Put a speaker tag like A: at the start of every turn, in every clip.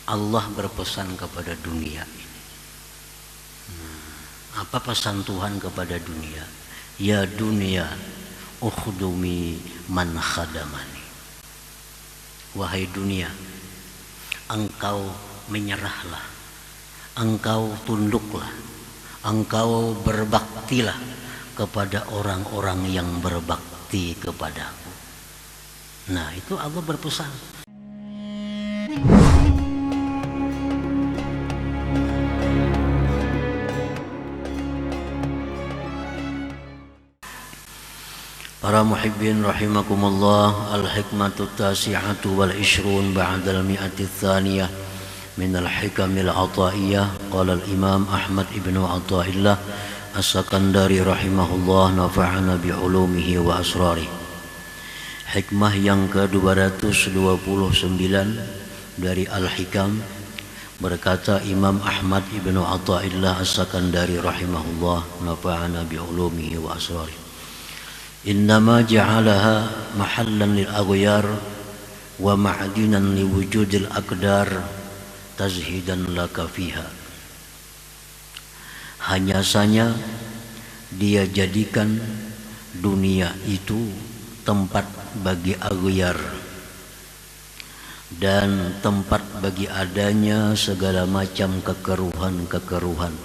A: Allah berpesan kepada dunia ini. Apa pesan Tuhan kepada dunia? Ya dunia, ukhdumi man khadamani. Wahai dunia, engkau menyerahlah, engkau tunduklah, engkau berbaktilah kepada orang-orang yang berbakti kepadaku. Nah, itu Allah berpesan. Para muhibbin rahimakumullah, al-hikmatu tasi'atu wal ishrun ba'dal mi'ati tsaniyah min al-hikamil ataiyah. Qala al-imam Ahmad ibnu Athaillah as-Sakandari rahimahullah, nafa'ana bi'ulumihi wa asrarih. Hikmah yang ke-229 dari Al-Hikam, berkata Imam Ahmad ibnu Athaillah as-Sakandari rahimahullah, nafa'ana bi'ulumihi wa asrarih. Innama ja'alaha mahallan lil aghyar wa ma'dinan li wujudil aqdar tazhidan laka fiha. Hanya saja dia jadikan dunia itu tempat bagi aghyar dan tempat bagi adanya segala macam kekeruhan-kekeruhan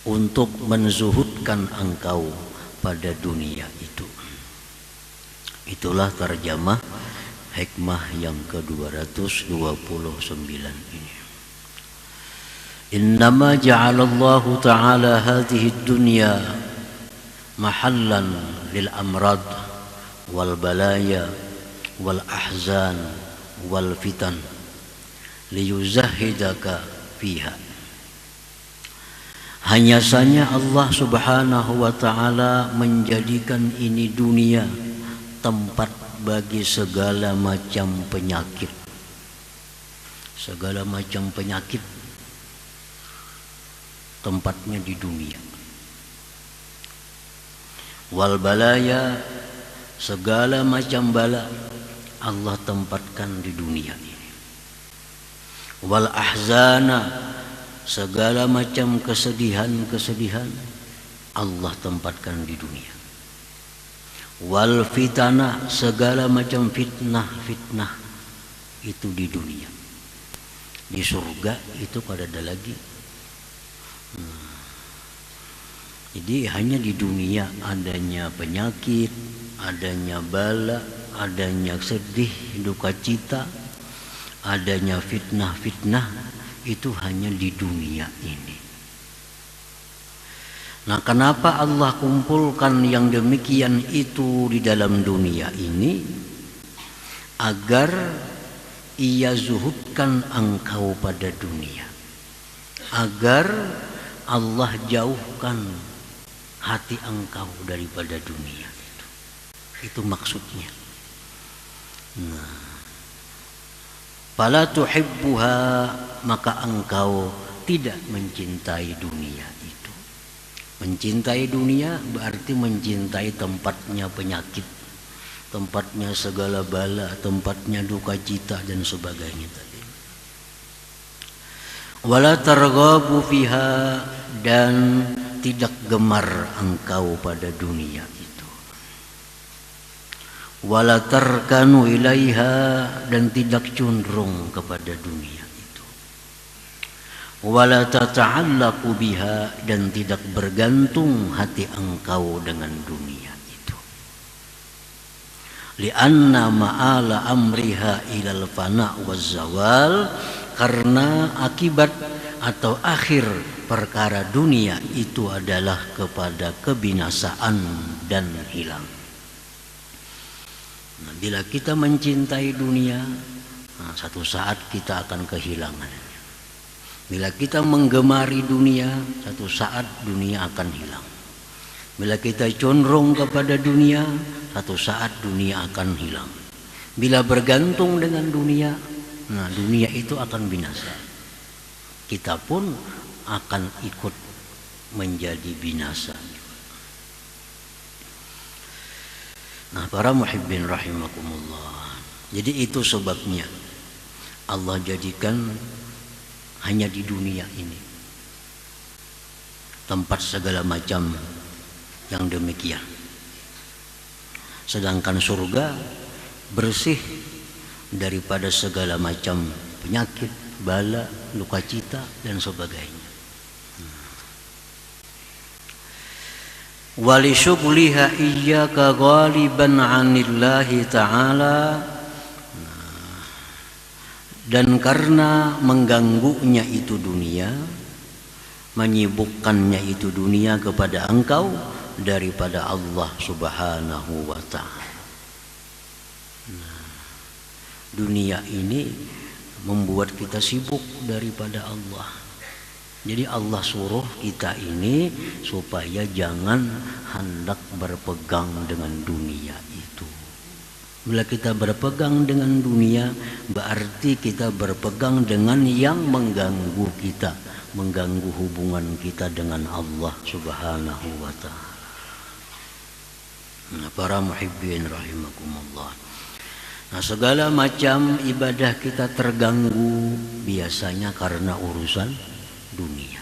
A: untuk menzuhudkan engkau pada dunia itu. Itulah terjemah hikmah yang ke-229 ini. Innama ja'alallahu ta'ala hadhihi dunya mahallan lil amrad wal balaya wal ahzan wal fitan liyuzahhidaka fiha. Hanya saja Allah subhanahu wa ta'ala menjadikan ini dunia tempat bagi segala macam penyakit. Segala macam penyakit tempatnya di dunia. Wal balaya, segala macam bala Allah tempatkan di dunia ini. Wal ahzana, segala macam kesedihan-kesedihan Allah tempatkan di dunia. Wal fitana, segala macam fitnah-fitnah itu di dunia. Di surga itu pada ada lagi. Jadi hanya di dunia adanya penyakit, adanya bala, adanya sedih, duka cita, adanya fitnah-fitnah, itu hanya di dunia ini. Nah, kenapa Allah kumpulkan yang demikian itu di dalam dunia ini? Agar Ia zuhudkan engkau pada dunia, agar Allah jauhkan hati engkau daripada dunia itu. Itu maksudnya. Nah, fala tuhibbuha, maka engkau tidak mencintai dunia itu. Mencintai dunia berarti mencintai tempatnya penyakit, tempatnya segala bala, tempatnya duka cita dan sebagainya tadi. Wala targhabu fiha, dan tidak gemar engkau pada dunia itu. Wala tarkanu ilaiha, dan tidak condong kepada dunia itu. Wala tata'allaqu biha, dan tidak bergantung hati engkau dengan dunia itu. Lianna ma'ala amriha ilal fana' waz zawal, karena akibat atau akhir perkara dunia itu adalah kepada kebinasaan dan hilang. Nah, bila kita mencintai dunia, nah, satu saat kita akan kehilangan. Bila kita menggemari dunia, satu saat dunia akan hilang. Bila kita condong kepada dunia, satu saat dunia akan hilang. Bila bergantung dengan dunia, nah dunia itu akan binasa. Kita pun akan ikut menjadi binasa. Nah, para muhibbin rahimakumullah. Jadi itu sebabnya Allah jadikan hanya di dunia ini tempat segala macam yang demikian. Sedangkan surga bersih daripada segala macam penyakit, bala, luka cita dan sebagainya. Wali syughliha iyyaka ghaliban 'anillahi ta'ala, dan karena mengganggunya itu dunia, menyibukkannya itu dunia kepada engkau daripada Allah Subhanahu wa ta'ala. Dunia ini membuat kita sibuk daripada Allah. Jadi Allah suruh kita ini supaya jangan hendak berpegang dengan dunia itu. Bila kita berpegang dengan dunia, berarti kita berpegang dengan yang mengganggu kita, mengganggu hubungan kita dengan Allah Subhanahu wa ta'ala. Nah, para muhibbin rahimakumullah. Nah, segala macam ibadah kita terganggu biasanya karena urusan dunia.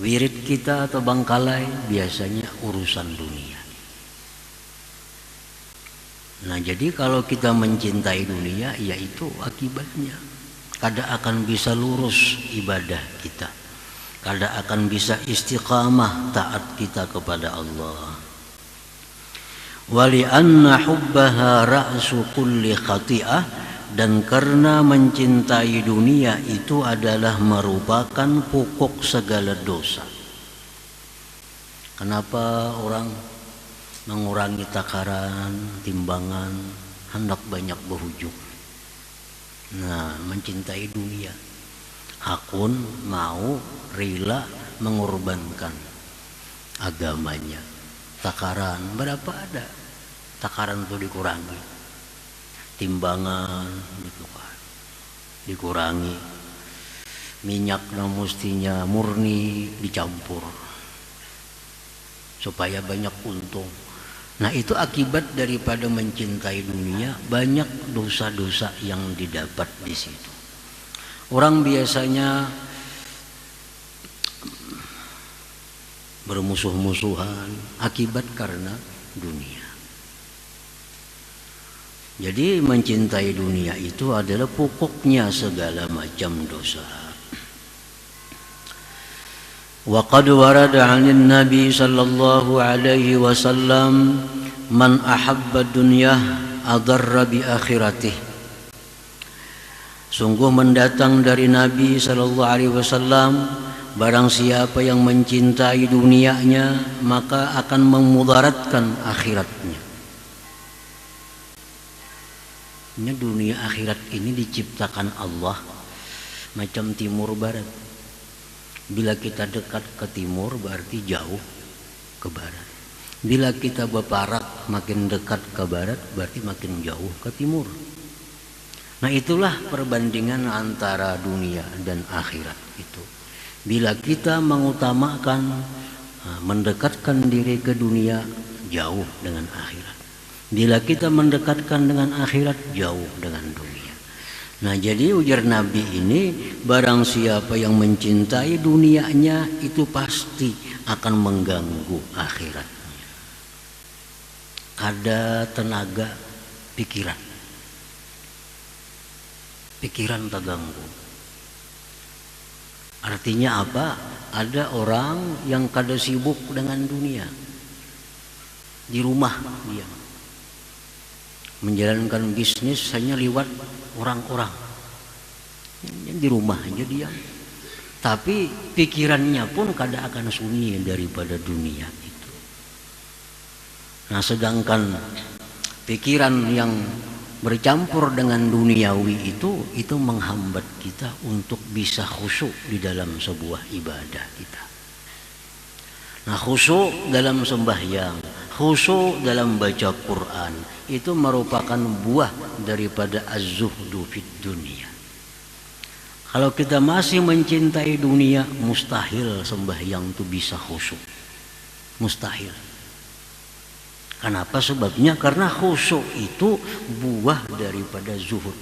A: Wirid kita atau bangkalai biasanya urusan dunia. Nah, jadi kalau kita mencintai dunia, yaitu akibatnya kada akan bisa lurus ibadah kita, kada akan bisa istiqamah taat kita kepada Allah. Wali anna hubbaha ra'su kulli khati'ah, dan karena mencintai dunia itu adalah merupakan pokok segala dosa. Kenapa orang mengurangi takaran, timbangan, hendak banyak berhujuk? Nah, mencintai dunia. Hakun mau rela mengorbankan agamanya. Takaran berapa ada? Takaran itu dikurangi, timbangan dikurangi, minyak mestinya murni dicampur supaya banyak untung. Nah, itu akibat daripada mencintai dunia, banyak dosa-dosa yang didapat di situ. Orang biasanya bermusuh-musuhan akibat karena dunia. Jadi mencintai dunia itu adalah pokoknya segala macam dosa. Wa qad warada 'anil Nabi sallallahu alaihi wasallam man ahabba dunyah adarra bi akhiratih. Sungguh mendatang dari Nabi sallallahu alaihi wasallam, barang siapa yang mencintai dunianya maka akan memudaratkan akhiratnya. Dunia akhirat ini diciptakan Allah macam timur barat. Bila kita dekat ke timur berarti jauh ke barat. Bila kita berparak makin dekat ke barat berarti makin jauh ke timur. Nah, itulah perbandingan antara dunia dan akhirat itu. Bila kita mengutamakan mendekatkan diri ke dunia, jauh dengan akhirat. Bila kita mendekatkan dengan akhirat, jauh dengan dunia. Nah, jadi ujar Nabi ini, barang siapa yang mencintai dunianya itu pasti akan mengganggu akhiratnya. Ada tenaga pikiran terganggu. Artinya apa? Ada orang yang kada sibuk dengan dunia, di rumah dia menjalankan bisnis hanya lewat orang-orang, di rumah aja dia, tapi pikirannya pun kada akan sunyi daripada dunia itu. Nah, sedangkan pikiran yang bercampur dengan duniawi itu menghambat kita untuk bisa khusyuk di dalam sebuah ibadah kita. Nah, khusyuk dalam sembahyang, khusyuk dalam baca Quran itu merupakan buah daripada az-zuhdu fid dunia. Kalau kita masih mencintai dunia, mustahil sembahyang itu bisa khusyuk. Mustahil. Kenapa sebabnya? Karena khusyuk itu buah daripada zuhud.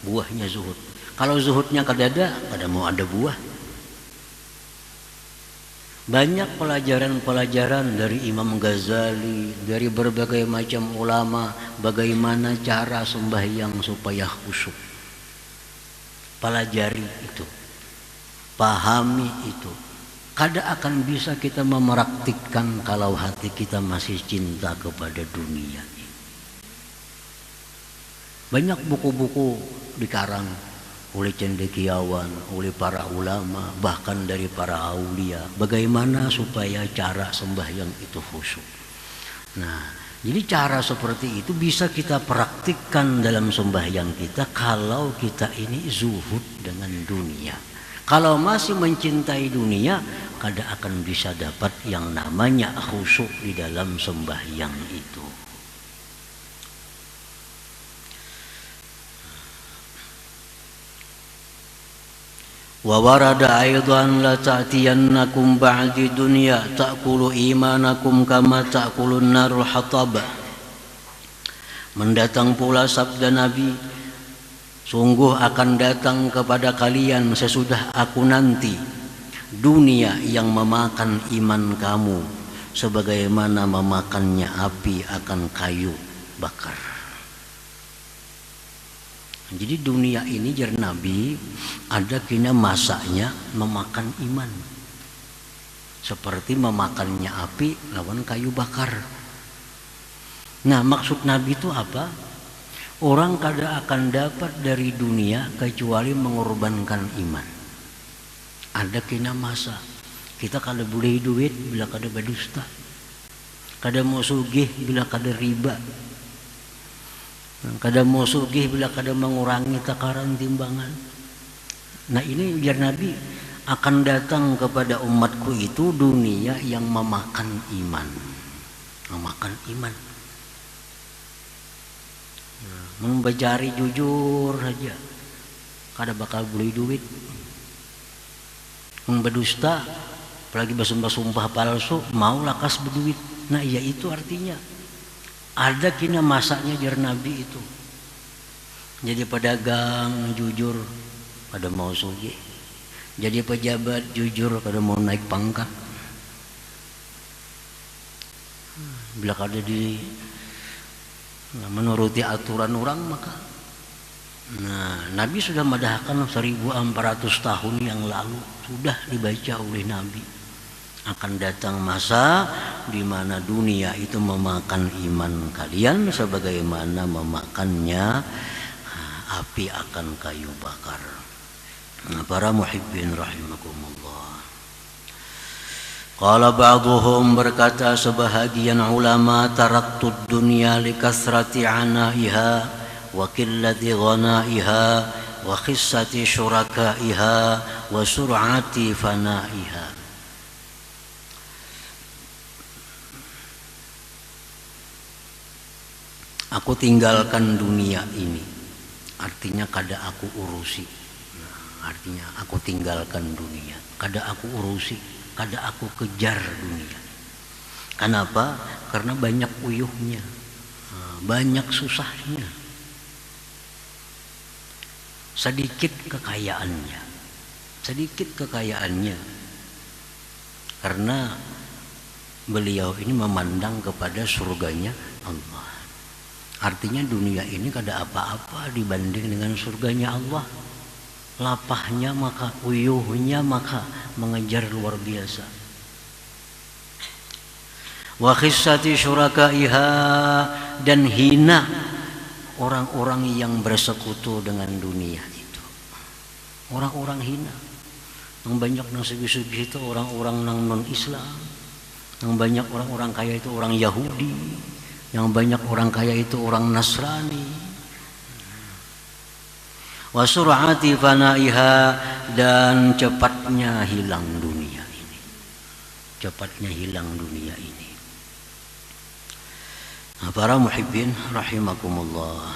A: Buahnya zuhud. Kalau zuhudnya kada mau ada buah. Banyak pelajaran-pelajaran dari Imam Ghazali, dari berbagai macam ulama, bagaimana cara sembahyang supaya khusyuk. Pelajari itu, pahami itu. Kada akan bisa kita mempraktikkan kalau hati kita masih cinta kepada dunia. Banyak buku-buku dikarang oleh cendekiawan, oleh para ulama, bahkan dari para aulia, bagaimana supaya cara sembahyang itu khusyuk. Nah, jadi cara seperti itu bisa kita praktikkan dalam sembahyang kita kalau kita ini zuhud dengan dunia. Kalau masih mencintai dunia, kada akan bisa dapat yang namanya khusyuk di dalam sembahyang itu. Wa warada aidan la ta'tiyannakum ba'di dunya ta'kulu imanakum kama ta'kulun narul hatab. Mendatang pula sabda Nabi, sungguh akan datang kepada kalian sesudah aku nanti dunia yang memakan iman kamu sebagaimana memakannya api akan kayu bakar. Jadi dunia ini jar Nabi ada kena masaknya memakan iman seperti memakannya api lawan kayu bakar. Nah, maksud Nabi itu apa? Orang kada akan dapat dari dunia kecuali mengorbankan iman. Ada kena masa kita kada boleh duit bila kada berdusta, kada mau sugih bila kada riba, kada mau sugih bila kada mengurangi takaran timbangan. Nah, ini biar Nabi akan datang kepada umatku itu dunia yang memakan iman, memakan iman. Membajari jujur saja kada bakal beli duit. Berdusta apalagi bersumpah palsu mau lakas berduit. Nah, iya itu artinya ada kena masanya jar Nabi itu. Jadi pedagang jujur kada mau sugih, jadi pejabat jujur kada mau naik pangkat. Bila kada di menuruti aturan orang maka. Nah, Nabi sudah madahkan 1400 tahun yang lalu, sudah dibaca oleh Nabi. Akan datang masa di mana dunia itu memakan iman kalian sebagaimana memakannya api akan kayu bakar. Nah, para muhibbin rahimakumullah. Qala ba'dhum, berkata sebahagian ulama, taraktud dunya likasrati anaiha wa qillati ghanaiha wa khissati syurakaiha wa sur'ati fanaiha. Aku tinggalkan dunia ini, artinya kada aku urusi. Nah, artinya aku tinggalkan dunia, kada aku urusi, kada aku kejar dunia. Kenapa? Karena banyak uyuhnya, banyak susahnya, sedikit kekayaannya, karena beliau ini memandang kepada surganya Allah. Artinya dunia ini kada apa-apa dibanding dengan surganya Allah. Lapahnya maka, uyuhnya maka mengejar luar biasa. Wa khissati syurakaiha, dan hina orang-orang yang bersekutu dengan dunia itu. Orang-orang hina. Yang banyak nang segi-segi itu orang-orang nang non-Islam. Yang banyak orang-orang kaya itu orang Yahudi. Yang banyak orang kaya itu orang Nasrani. Wa sur'ati fanaiha, dan cepatnya hilang dunia ini. Cepatnya hilang dunia ini. Nah, para muhibbin rahimakumullah.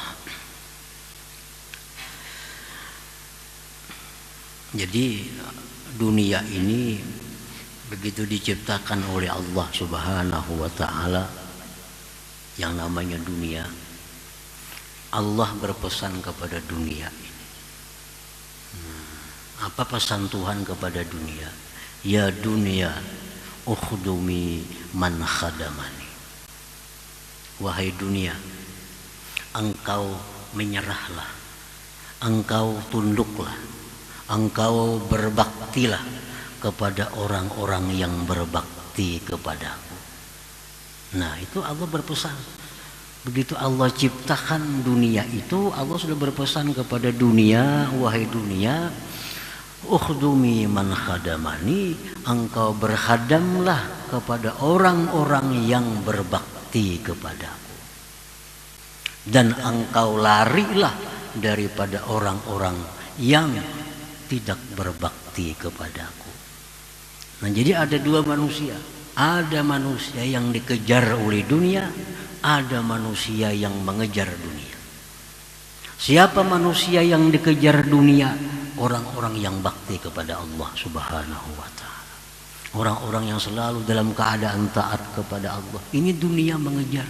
A: Jadi dunia ini begitu diciptakan oleh Allah Subhanahu wa taala, yang namanya dunia. Allah berpesan kepada dunia ini. Apa pesan Tuhan kepada dunia? Ya dunia, ukhdumi man khadamani. Wahai dunia, engkau menyerahlah, engkau tunduklah, engkau berbaktilah kepada orang-orang yang berbakti kepadaku. Nah, itu Allah berpesan. Begitu Allah ciptakan dunia itu, Allah sudah berpesan kepada dunia, wahai dunia, ukhdumi man khadamani, engkau berkhadamlah kepada orang-orang yang berbakti kepadaku, dan engkau larilah daripada orang-orang yang tidak berbakti kepadaku. Nah, jadi ada dua manusia. Ada manusia yang dikejar oleh dunia, ada manusia yang mengejar dunia. Siapa manusia yang dikejar dunia? Orang-orang yang bakti kepada Allah Subhanahu wa ta'ala. Orang-orang yang selalu dalam keadaan taat kepada Allah. Ini dunia mengejar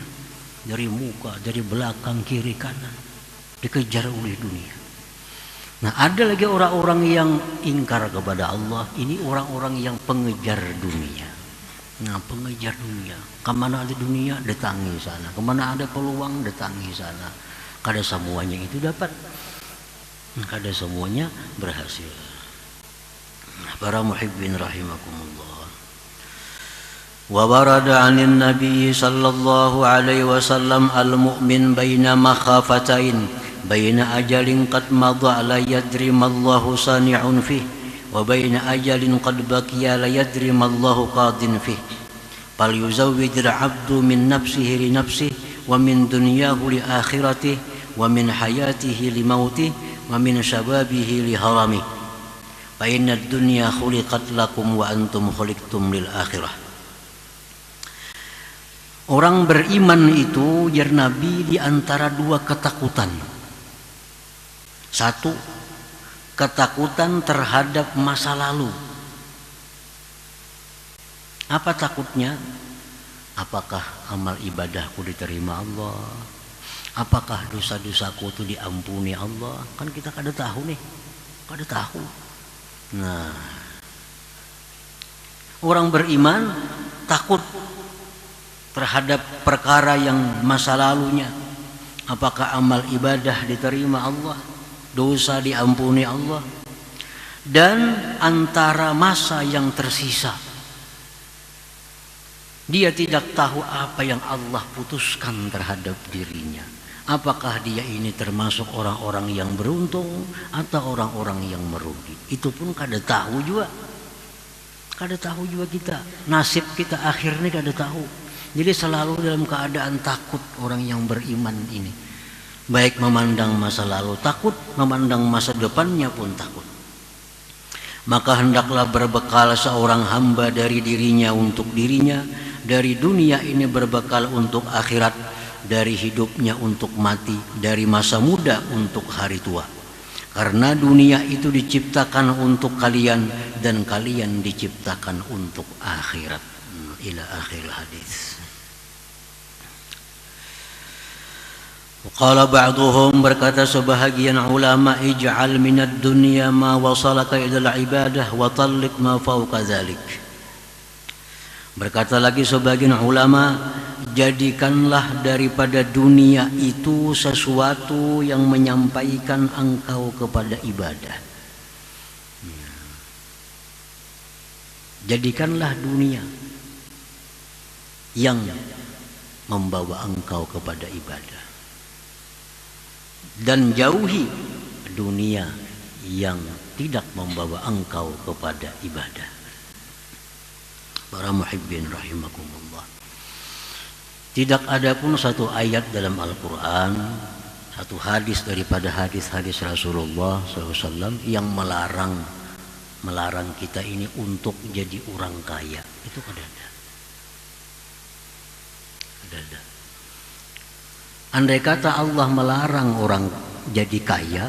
A: dari muka, dari belakang, kiri, kanan. Dikejar oleh dunia. Nah, ada lagi orang-orang yang ingkar kepada Allah. Ini orang-orang yang pengejar dunia. Nah, pengejar dunia. Kemana ada dunia, datangi sana. Kemana ada peluang, datangi sana. Kada semuanya itu dapat. Kada semuanya berhasil. Para muhibbin rahimakumullah. Wa warada 'anil nabiy sallallahu alaihi wasallam al-mu'min baina makhafatain, baina ajalin qad madha la yadri ma Allahu sani'un fihi, wa baina ajalin qad baqiya la yadri ma Allahu qadin fihi. Fal yuzawwid al-'abdu min nafsihi li nafsihi, wa min dunyahu li akhiratihi, wa min hayatihi li mautihi, wa min shababihi li harami. Fa inna ad-dunya khuliqat lakum wa antum khuliqtum lil akhirah. Orang beriman itu, jar Nabi, di antara dua ketakutan. Satu, ketakutan terhadap masa lalu. Apa takutnya? Apakah amal ibadahku diterima Allah? Apakah dosa-dosaku itu diampuni Allah? Kan kita kada tahu nih, kada tahu. Nah, orang beriman takut terhadap perkara yang masa lalunya. Apakah amal ibadah diterima Allah? Dosa diampuni Allah? Dan antara masa yang tersisa, dia tidak tahu apa yang Allah putuskan terhadap dirinya. Apakah dia ini termasuk orang-orang yang beruntung atau orang-orang yang merugi? Itu pun kada tahu juga. Kada tahu juga kita. Nasib kita akhirnya kada tahu. Jadi selalu dalam keadaan takut orang yang beriman ini. Baik memandang masa lalu takut, memandang masa depannya pun takut. Maka hendaklah berbekal seorang hamba dari dirinya untuk dirinya, dari dunia ini berbekal untuk akhirat, dari hidupnya untuk mati, dari masa muda untuk hari tua. Karena dunia itu diciptakan untuk kalian dan kalian diciptakan untuk akhirat. Ila akhir hadis. Qala ba'duhum, berkata sebahagian ulama, ij'al minad dunya ma wasalaka ila ibadah wa talliq ma fawqa dzalik. Berkata lagi sebagian ulama, jadikanlah daripada dunia itu sesuatu yang menyampaikan engkau kepada ibadah. Jadikanlah dunia yang membawa engkau kepada ibadah, dan jauhi dunia yang tidak membawa engkau kepada ibadah. Para muhibbin rahimakumullah. Tidak ada pun satu ayat dalam Al-Quran, satu hadis daripada hadis-hadis Rasulullah SAW yang melarang kita ini untuk jadi orang kaya. Itu kada ada. Kada ada. Andai kata Allah melarang orang jadi kaya,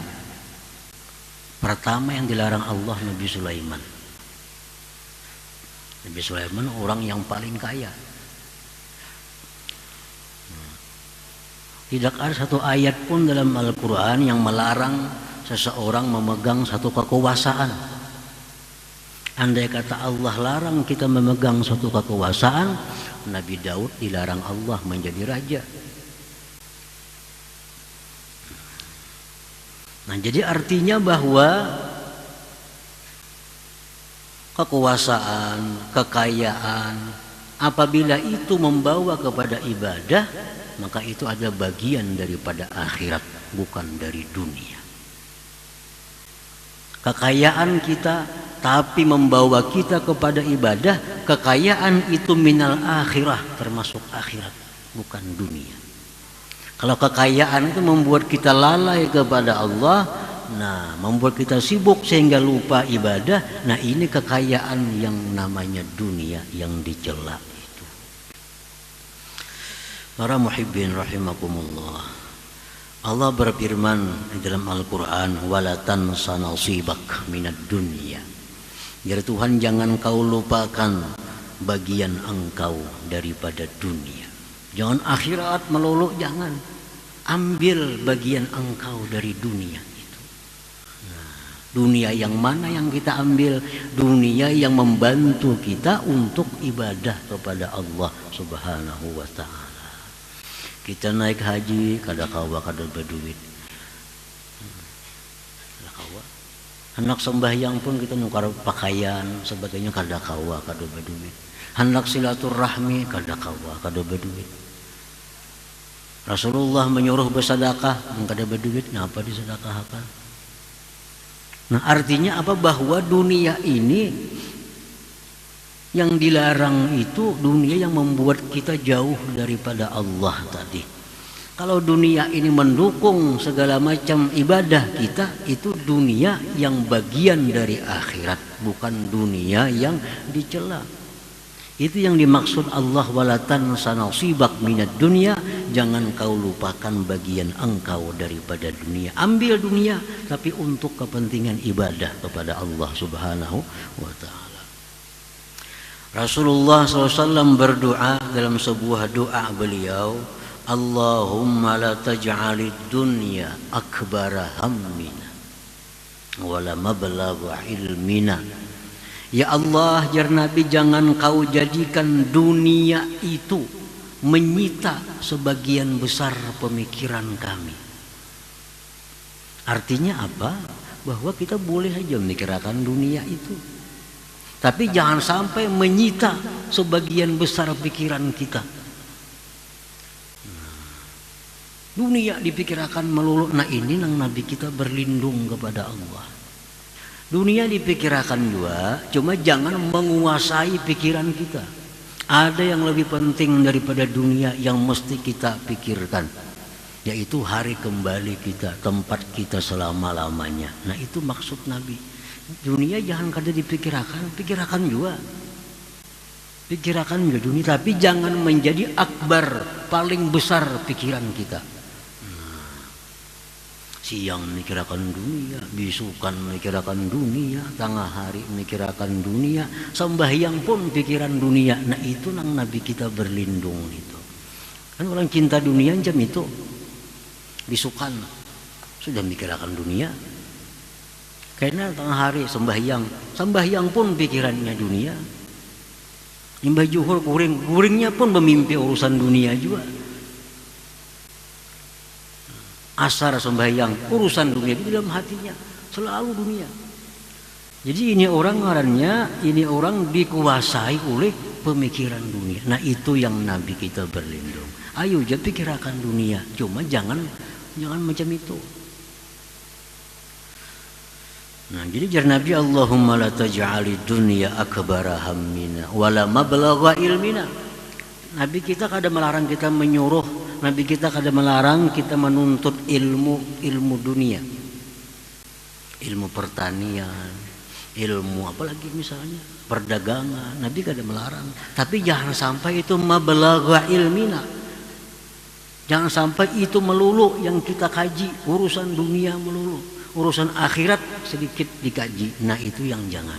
A: pertama yang dilarang Allah Nabi Sulaiman. Nabi Sulaiman orang yang paling kaya. Tidak ada satu ayat pun dalam Al-Quran yang melarang seseorang memegang satu kekuasaan. Andai kata Allah larang kita memegang suatu kekuasaan, Nabi Daud dilarang Allah menjadi raja. Nah, jadi artinya bahwa kekuasaan, kekayaan, apabila itu membawa kepada ibadah, maka itu ada bagian daripada akhirat, bukan dari dunia. Kekayaan kita tapi membawa kita kepada ibadah, kekayaan itu minal akhirah, termasuk akhirat, bukan dunia. Kalau kekayaan itu membuat kita lalai kepada Allah, nah membuat kita sibuk sehingga lupa ibadah, nah ini kekayaan yang namanya dunia yang dicela itu. Para muhibbin rahimakumullah, Allah berfirman di dalam Al-Quran, wala tansa nasibak minad dunya. Jadi Tuhan, jangan kau lupakan bagian engkau daripada dunia. Jangan akhirat melulu, jangan. Ambil bagian engkau dari dunia itu. Nah, dunia yang mana yang kita ambil? Dunia yang membantu kita untuk ibadah kepada Allah Subhanahu wa ta'ala. Kita naik haji, kada kawa kada berduit. Kada kawa. Hendak sembahyang pun kita nukar pakaian sebagainya, kada kawa kada berduit. Hendak silaturahmi kada kawa kada berduit. Rasulullah menyuruh bersedekah, kada berduit, kenapa disedekahkan? Nah, artinya apa? Bahwa dunia ini yang dilarang itu dunia yang membuat kita jauh daripada Allah tadi. Kalau dunia ini mendukung segala macam ibadah kita, itu dunia yang bagian dari akhirat, bukan dunia yang dicela. Itu yang dimaksud Allah, wala tansa nasibak minad dunya, jangan kau lupakan bagian engkau daripada dunia. Ambil dunia tapi untuk kepentingan ibadah kepada Allah Subhanahu wa ta'ala. Rasulullah SAW berdoa dalam sebuah doa beliau, Allahumma la taj'alid dunya akbara hammina wala mablagha ilmina. Ya Allah, jar Nabi, jangan kau jadikan dunia itu menyita sebagian besar pemikiran kami. Artinya apa? Bahwa kita boleh saja memikirkan dunia itu, tapi jangan sampai menyita sebagian besar pikiran kita. Dunia dipikirkan melulu. Nah, ini yang Nabi kita berlindung kepada Allah. Dunia dipikirkan juga, cuma jangan menguasai pikiran kita. Ada yang lebih penting daripada dunia yang mesti kita pikirkan, yaitu hari kembali kita, tempat kita selama-lamanya. Nah, itu maksud Nabi. Dunia jangan kada dipikirkan, pikirkan juga. Pikirkan juga dunia, tapi jangan menjadi akbar, paling besar pikiran kita. Siang mikirkan dunia, bisukan mikirkan dunia, tengah hari mikirkan dunia, sembahyang pun pikiran dunia. Nah, itu nang Nabi kita berlindung itu. Kan orang cinta dunia jam itu bisukan sudah mikirkan dunia. Karena tengah hari sembahyang pun pikirannya dunia. Nyembah juhur kuringnya pun memimpi urusan dunia juga. Asar sembahyang urusan dunia di dalam hatinya, selalu dunia. Jadi ini orang ngarannya, ini orang dikuasai oleh pemikiran dunia. Nah, itu yang Nabi kita berlindung. Ayo jangan pikirkan dunia, cuma jangan macam itu. Nah, jadi jar Nabi, Allahumma la taj'alid dunya akbara hammina wala mablagha ilmina. Nabi kita kada melarang kita menyuruh, Nabi kita kada melarang kita menuntut ilmu dunia, ilmu pertanian, ilmu apalagi misalnya perdagangan. Nabi kada melarang, tapi jangan sampai itu mablagha ilmina. Jangan sampai itu melulu yang kita kaji, urusan dunia melulu, urusan akhirat sedikit dikaji. Nah, itu yang jangan.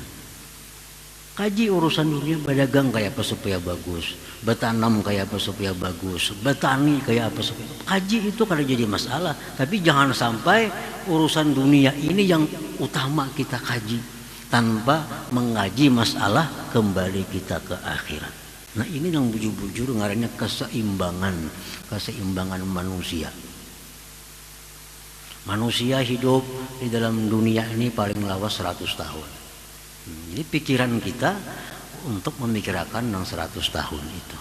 A: Kaji urusan dunia, berdagang kayak apa supaya bagus, bertanam kayak apa supaya bagus, bertani kayak apa supaya. Kaji itu kalau jadi masalah, tapi jangan sampai urusan dunia ini yang utama kita kaji tanpa mengaji masalah kembali kita ke akhirat. Nah ini yang bujur-bujur ngarannya keseimbangan manusia. Manusia hidup di dalam dunia ini paling lawas 100 tahun. Jadi pikiran kita untuk memikirkan yang 100 tahun itu.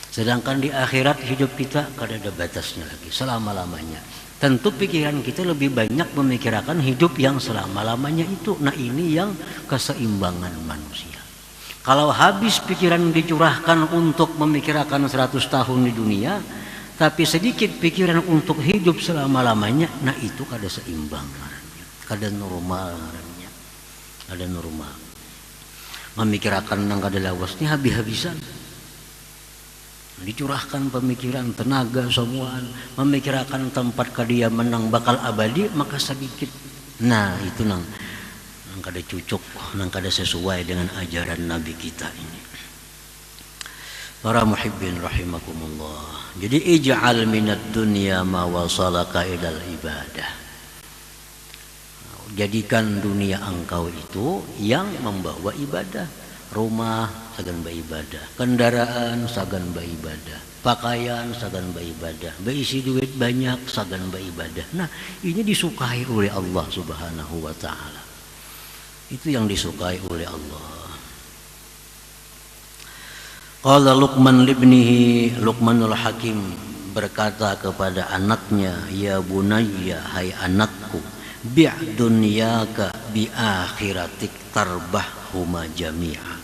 A: Sedangkan di akhirat hidup kita kada ada batasnya lagi, selama-lamanya. Tentu pikiran kita lebih banyak memikirkan hidup yang selama-lamanya itu. Nah ini yang keseimbangan manusia. Kalau habis pikiran dicurahkan untuk memikirkan 100 tahun di dunia, tapi sedikit pikiran untuk hidup selama-lamanya, nah itu kada seimbang, kada normal. Ada normal memikirkan nang kada lawasnya habis-habisan, dicurahkan pemikiran tenaga semuaan memikirkan tempat kediaman nang bakal abadi maka sedikit. Nah itu nang kada cucuk, nang kada sesuai dengan ajaran Nabi kita ini. Para muhibbin rahimakumullah, jadi ij'al minad dunya ma wasalaka ilal ibadah. Jadikan dunia engkau itu yang membawa ibadah. Rumah sagan beribadah, kendaraan sagan beribadah, pakaian sagan beribadah, berisi duit banyak sagan beribadah. Nah ini disukai oleh Allah subhanahu wa ta'ala. Itu yang disukai oleh Allah. Qala Luqman libnihi, Luqmanul Hakim berkata kepada anaknya, ya bunayya, hai anakku, bi' dunyaka bi akhiratik tarbahhuma jami'a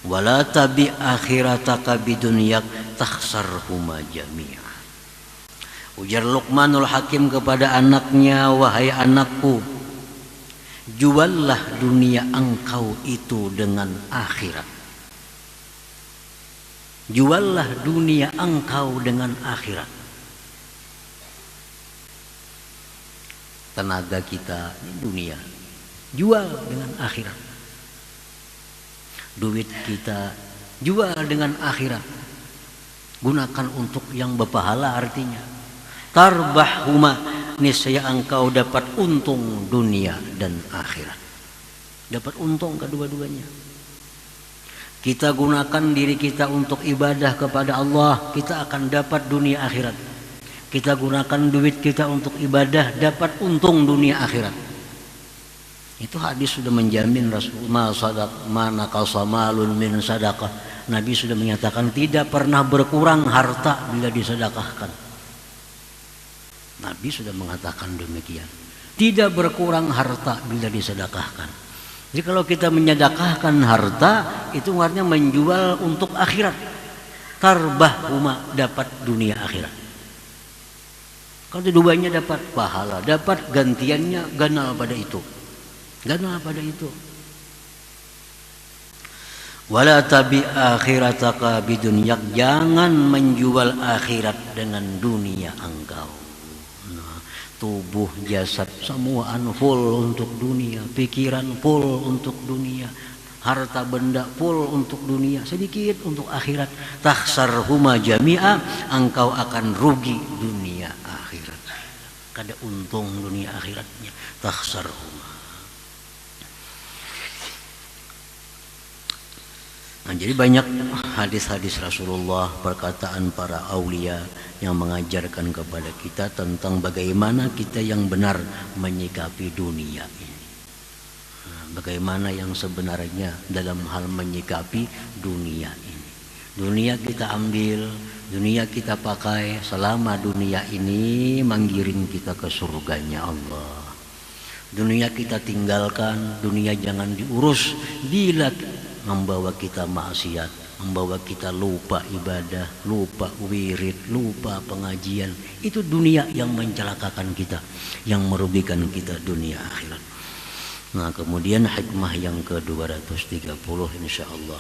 A: wala tabi akhirataka bi dunyak takhsarhuma jami'a. Ujar Luqmanul Hakim kepada anaknya, wahai anakku, juallah dunia engkau itu dengan akhirat. Juallah dunia engkau dengan akhirat. Tenaga kita dunia, jual dengan akhirat. Duit kita jual dengan akhirat. Gunakan untuk yang berpahala, artinya tarbahhuma, niscaya engkau dapat untung dunia dan akhirat. Dapat untung kedua-duanya. Kita gunakan diri kita untuk ibadah kepada Allah, kita akan dapat dunia akhirat. Kita gunakan duit kita untuk ibadah, dapat untung dunia akhirat. Itu hadis sudah menjamin Rasulullah mana qasamalun min sadaqah. Nabi sudah menyatakan tidak pernah berkurang harta bila disedekahkan. Nabi sudah mengatakan demikian. Tidak berkurang harta bila disedekahkan. Jadi kalau kita menyedekahkan harta, itu artinya menjual untuk akhirat. Tarbahhuma, dapat dunia akhirat. Kalau keduanya dapat pahala, dapat gantiannya, ganal pada itu. Ganal pada itu. Wala tabi akhirataka bidunyak, jangan menjual akhirat dengan dunia engkau. Nah, tubuh, jasad, semua full untuk dunia, pikiran full untuk dunia, harta benda full untuk dunia, sedikit untuk akhirat. Takhsarhuma jami'a, engkau akan rugi dunia akhirat. Kada untung dunia akhiratnya. Takhsarhuma. Nah, jadi banyak hadis-hadis Rasulullah, perkataan para aulia yang mengajarkan kepada kita tentang bagaimana kita yang benar menyikapi dunia ini. Nah, bagaimana yang sebenarnya dalam hal menyikapi dunia ini. Dunia kita ambil, dunia kita pakai selama dunia ini menggiring kita ke surganya Allah. Dunia kita tinggalkan, dunia jangan diurus bila membawa kita maksiat, membawa kita lupa ibadah, lupa wirid, lupa pengajian. Itu dunia yang mencelakakan kita, yang merugikan kita dunia akhirat. Nah, kemudian hikmah yang ke-230 insyaallah.